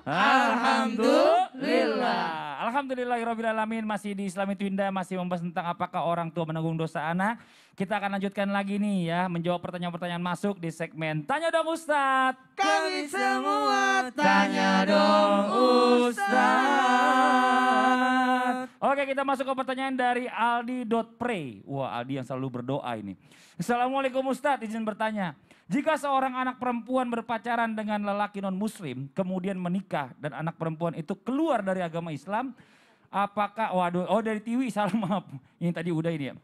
Alhamdulillah. Alhamdulillahirrabbilalamin, masih di Islami Twinda, masih membahas tentang apakah orang tua menanggung dosa anak. Kita akan lanjutkan lagi nih ya, menjawab pertanyaan-pertanyaan masuk di segmen Tanya Dong Ustadz. Kami semua tanya dong Ustadz. Oke, kita masuk ke pertanyaan dari Aldi.pray. Wah, Aldi yang selalu berdoa ini. Assalamualaikum Ustadz, izin bertanya. Jika seorang anak perempuan berpacaran dengan lelaki non-muslim, kemudian menikah dan anak perempuan itu keluar dari agama Islam, apakah, dari Tiwi, salah maaf. Ini tadi udah ini ya.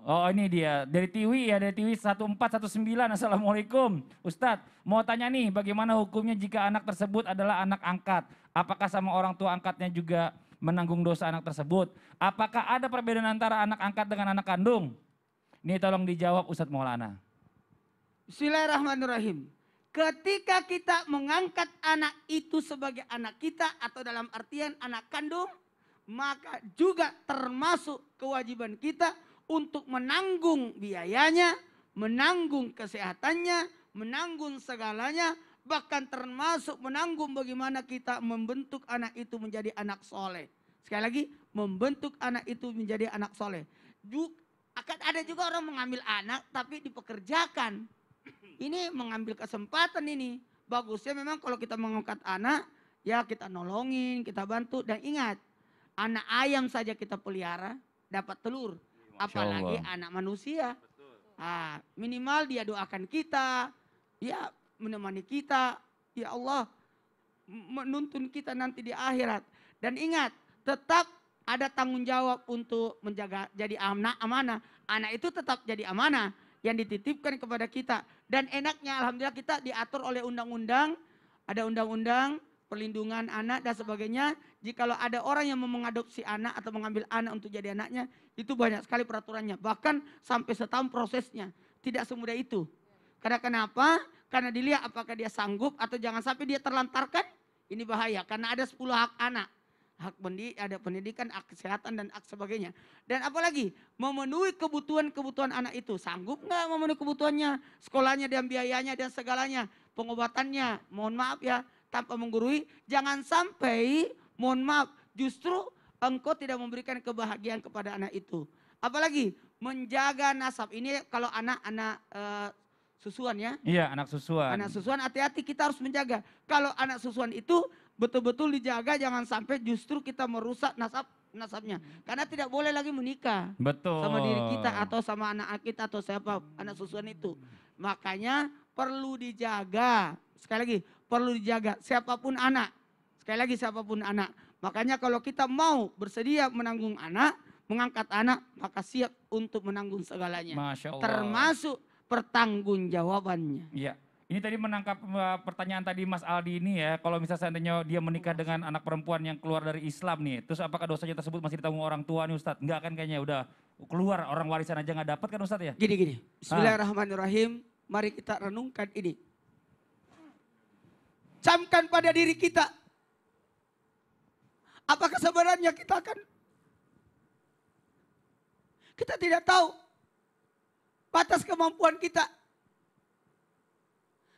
Oh ini dia, dari Tiwi ya, dari Tiwi 1419, Assalamualaikum. Ustadz, mau tanya nih, bagaimana hukumnya jika anak tersebut adalah anak angkat? Apakah sama orang tua angkatnya juga menanggung dosa anak tersebut? Apakah ada perbedaan antara anak angkat dengan anak kandung? Ini tolong dijawab Ustadz Maulana. Bismillahirrahmanirrahim. Ketika kita mengangkat anak itu sebagai anak kita atau dalam artian anak kandung, maka juga termasuk kewajiban kita untuk menanggung biayanya, menanggung kesehatannya, menanggung segalanya, bahkan termasuk menanggung bagaimana kita membentuk anak itu menjadi anak soleh. Sekali lagi, membentuk anak itu menjadi anak soleh. Akan ada juga orang mengambil anak tapi dipekerjakan. Ini mengambil kesempatan ini. Bagusnya memang kalau kita mengangkat anak, ya kita nolongin, kita bantu. Dan ingat, anak ayam saja kita pelihara, dapat telur. Apalagi anak manusia. Nah, minimal dia doakan kita, ya menemani kita. Ya Allah, menuntun kita nanti di akhirat. Dan ingat, tetap ada tanggung jawab untuk menjaga jadi anak amanah. Anak itu tetap jadi amanah yang dititipkan kepada kita. Dan enaknya alhamdulillah kita diatur oleh undang-undang. Ada undang-undang perlindungan anak dan sebagainya. Jikalau ada orang yang mau mengadopsi anak atau mengambil anak untuk jadi anaknya, itu banyak sekali peraturannya. Bahkan sampai setahun prosesnya. Tidak semudah itu. Karena kenapa? Karena dilihat apakah dia sanggup atau jangan sampai dia terlantarkan. Ini bahaya karena ada 10 hak anak. Hak ada pendidikan, hak kesehatan dan hak sebagainya. Dan apalagi memenuhi kebutuhan anak itu. Sanggup nggak memenuhi kebutuhannya? Sekolahnya dan biayanya dan segalanya. Pengobatannya, mohon maaf ya, tanpa menggurui. Jangan sampai, mohon maaf, justru engkau tidak memberikan kebahagiaan kepada anak itu. Apalagi menjaga nasab. Ini kalau anak-anak susuan ya. Iya, anak susuan. Anak susuan hati-hati kita harus menjaga. Kalau anak susuan itu betul-betul dijaga, jangan sampai justru kita merusak nasabnya. Karena tidak boleh lagi menikah. Betul. Sama diri kita atau sama anak kita atau siapa anak susuan itu. Makanya perlu dijaga. Sekali lagi perlu dijaga siapapun anak. Sekali lagi siapapun anak. Makanya kalau kita mau bersedia menanggung anak, mengangkat anak, maka siap untuk menanggung segalanya. Masya Allah. Termasuk pertanggungjawabannya. Iya. Ini tadi menangkap pertanyaan tadi Mas Aldi ini ya, kalau misalnya seandainya dia menikah dengan anak perempuan yang keluar dari Islam nih, terus apakah dosanya tersebut masih ditanggung orang tua nih Ustadz? Enggak kan kayaknya, udah keluar, orang warisan aja nggak dapat kan Ustadz ya? Gini. Bismillahirrahmanirrahim. Mari kita renungkan ini. Camkan pada diri kita. Apakah sebenarnya kita tidak tahu batas kemampuan kita.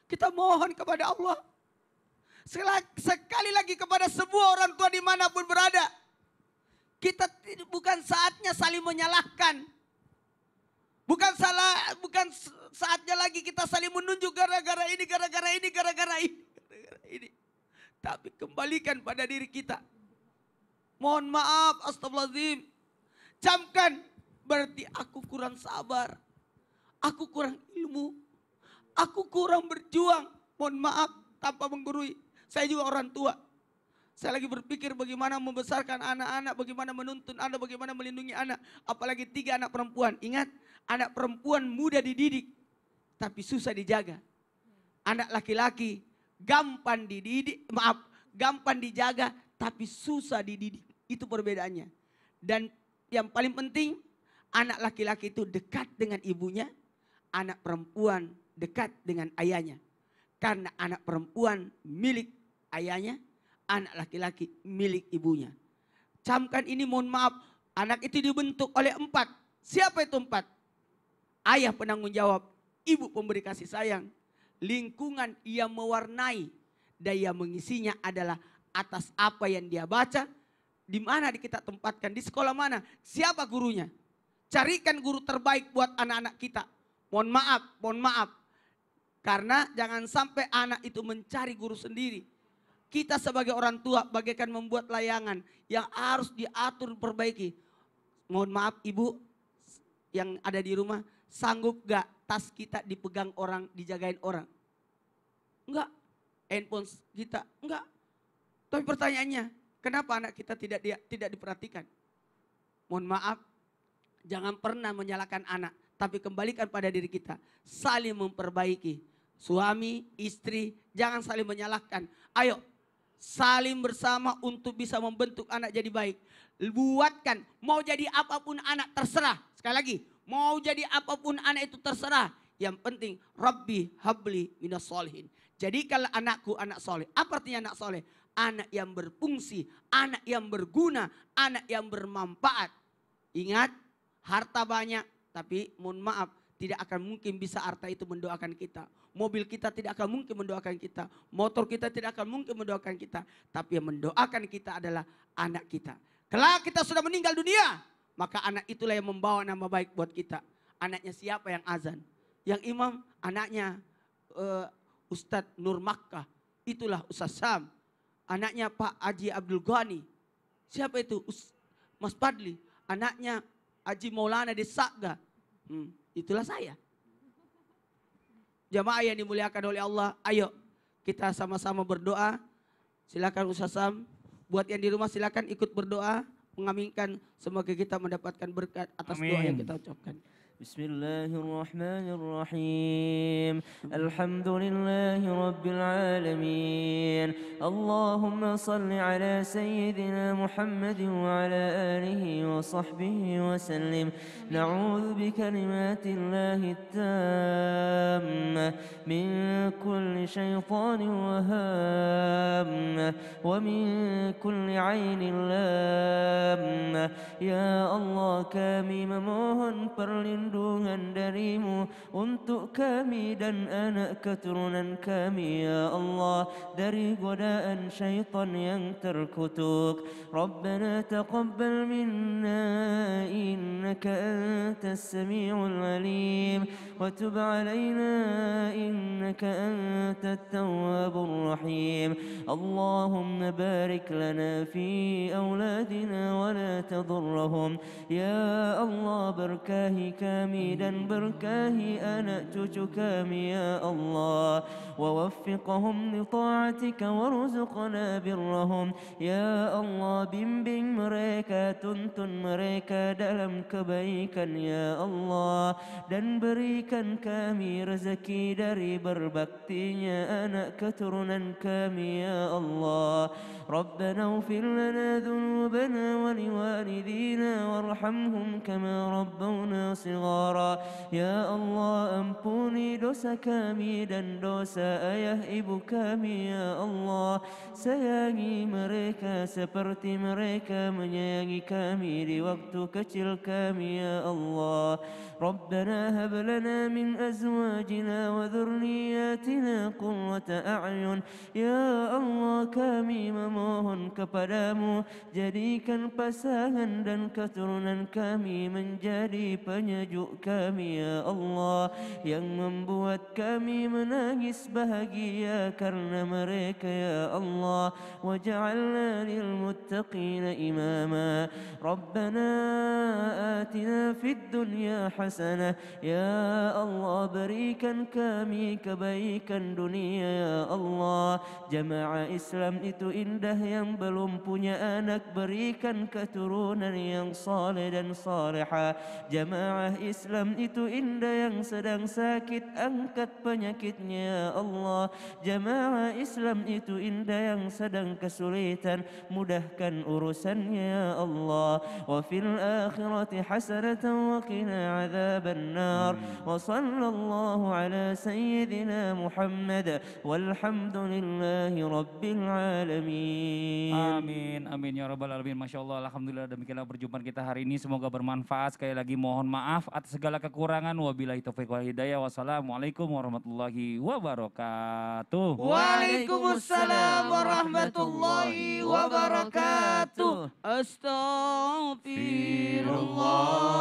Kita mohon kepada Allah. Sekali lagi kepada semua orang tua dimanapun berada. Kita bukan saatnya saling menyalahkan. Bukan saatnya lagi kita saling menunjuk gara-gara ini. Tapi kembalikan pada diri kita. Mohon maaf, astagfirullahaladzim. Camkan, berarti aku kurang sabar. Aku kurang ilmu. Aku kurang berjuang, mohon maaf tanpa menggurui. Saya juga orang tua. Saya lagi berpikir bagaimana membesarkan anak-anak, bagaimana menuntun anak, bagaimana melindungi anak. Apalagi 3 anak perempuan. Ingat, anak perempuan mudah dididik, tapi susah dijaga. Anak laki-laki gampang dijaga, tapi susah dididik. Itu perbedaannya. Dan yang paling penting, anak laki-laki itu dekat dengan ibunya, anak perempuan dekat dengan ayahnya. Karena anak perempuan milik ayahnya, anak laki-laki milik ibunya. Camkan ini, mohon maaf, anak itu dibentuk oleh 4. Siapa itu 4? Ayah penanggung jawab, ibu pemberi kasih sayang, lingkungan yang mewarnai, daya mengisinya adalah atas apa yang dia baca, di mana kita tempatkan, di sekolah mana, siapa gurunya. Carikan guru terbaik buat anak-anak kita. Mohon maaf. Karena jangan sampai anak itu mencari guru sendiri. Kita sebagai orang tua bagaikan membuat layangan yang harus diatur, perbaiki. Mohon maaf ibu yang ada di rumah, sanggup gak tas kita dipegang orang, dijagain orang? Enggak. Handphone kita? Enggak. Tapi pertanyaannya, kenapa anak kita tidak diperhatikan? Mohon maaf, jangan pernah menyalahkan anak, tapi kembalikan pada diri kita. Saling memperbaiki. Suami, istri, jangan saling menyalahkan. Ayo, saling bersama untuk bisa membentuk anak jadi baik. Buatkan, mau jadi apapun anak terserah. Sekali lagi, mau jadi apapun anak itu terserah. Yang penting, Rabbi habli minas solihin. Jadikanlah anakku anak soleh. Apa artinya anak soleh? Anak yang berfungsi, anak yang berguna, anak yang bermanfaat. Ingat, harta banyak, tapi mohon maaf, tidak akan mungkin bisa harta itu mendoakan kita. Mobil kita tidak akan mungkin mendoakan kita. Motor kita tidak akan mungkin mendoakan kita. Tapi yang mendoakan kita adalah anak kita. Kalau kita sudah meninggal dunia, maka anak itulah yang membawa nama baik buat kita. Anaknya siapa yang azan? Yang imam, anaknya Ustadz Nur Makkah. Itulah Ustadz Sam. Anaknya Pak Haji Abdul Ghani. Siapa itu? Mas Padli. Anaknya Haji Maulana di Sakga. Itulah saya. Jamaah yang dimuliakan oleh Allah, ayo kita sama-sama berdoa. Silakan Ustaz Sam, buat yang di rumah silakan ikut berdoa, mengaminkan semoga kita mendapatkan berkat atas doa yang kita ucapkan. Bismillahirrahmanirrahim. Alhamdulillahi rabbil alamin. Allahumma salli ala sayyidina Muhammadin wa ala alihi wa sahbihi wa sallim. Na'udzu bi kalimatillahi tammah min kulli syaitanir waham wa min kulli ainin lam. Ya Allah, kami memohon perlindungan darimu untuk kami dan anak keturunan kami, ya Allah, dari godaan syaitan yang terkutuk. Rabbana taqabbal minna innaka antas sami'ul alim wa tub alaina innaka antat tawwabur rahim. Allahumma barik lana fi awladina wa la tadurrahum. Ya Allah, berkahi kami dan berkahi anak cucu kami, ya Allah. Wawaffiqahum li ta'atika warzuqna birrahum. Ya Allah, bimbing mereka, tuntun mereka dalam kebaikan, ya Allah. Dan berikan kami rezeki dari berbaktinya anak keturunan kami, ya Allah. Rabbana ighfir lana dhunubana wa liwalidina warhamhum kama rabbawna shighara. Ya Allah, ampuni dosa kami dan dosa ayah ibu kami, ya Allah. Sayangi mereka seperti mereka menyayangi kami di waktu kecil kami, ya Allah. Rabbana hab lana min azwajina wa dhurriyyatina qurrata a'yun. Ya Allah, kami memohon kepadamu, jadikan pasangan dan keturunan kami menjadi penyejuk kami, ya Allah, yang membuat kami menangis bahagia karena mereka, ya Allah. Waj'alna lil muttaqina imama. Rabbana atina fid dunya hasanah. Ya Allah, berikan kami kebaikan dunia, ya Allah. Jamaah Islam itu indah yang belum punya anak, berikan keturunan yang saleh dan salihah. Jamaah Islam itu indah yang sedang sakit, angkat penyakitnya, ya Allah. Jamaah Islam itu indah yang sedang kesulitan, mudahkan urusannya, ya Allah. Wa fil akhirati hasanatan wa qina وقنا عذاب النار وصلى الله على سيدنا محمد والحمد لله رب العالمين. Amin, amin ya rabbal alamin. Masya Allah, alhamdulillah, demikianlah perjumpaan kita hari ini. Semoga bermanfaat. Sekali lagi mohon maaf atas segala kekurangan. Wabillahi taufiq wal hidayah. Wassalamualaikum warahmatullahi wabarakatuh. Waalaikumsalam warahmatullahi wabarakatuh. Astaghfirullah.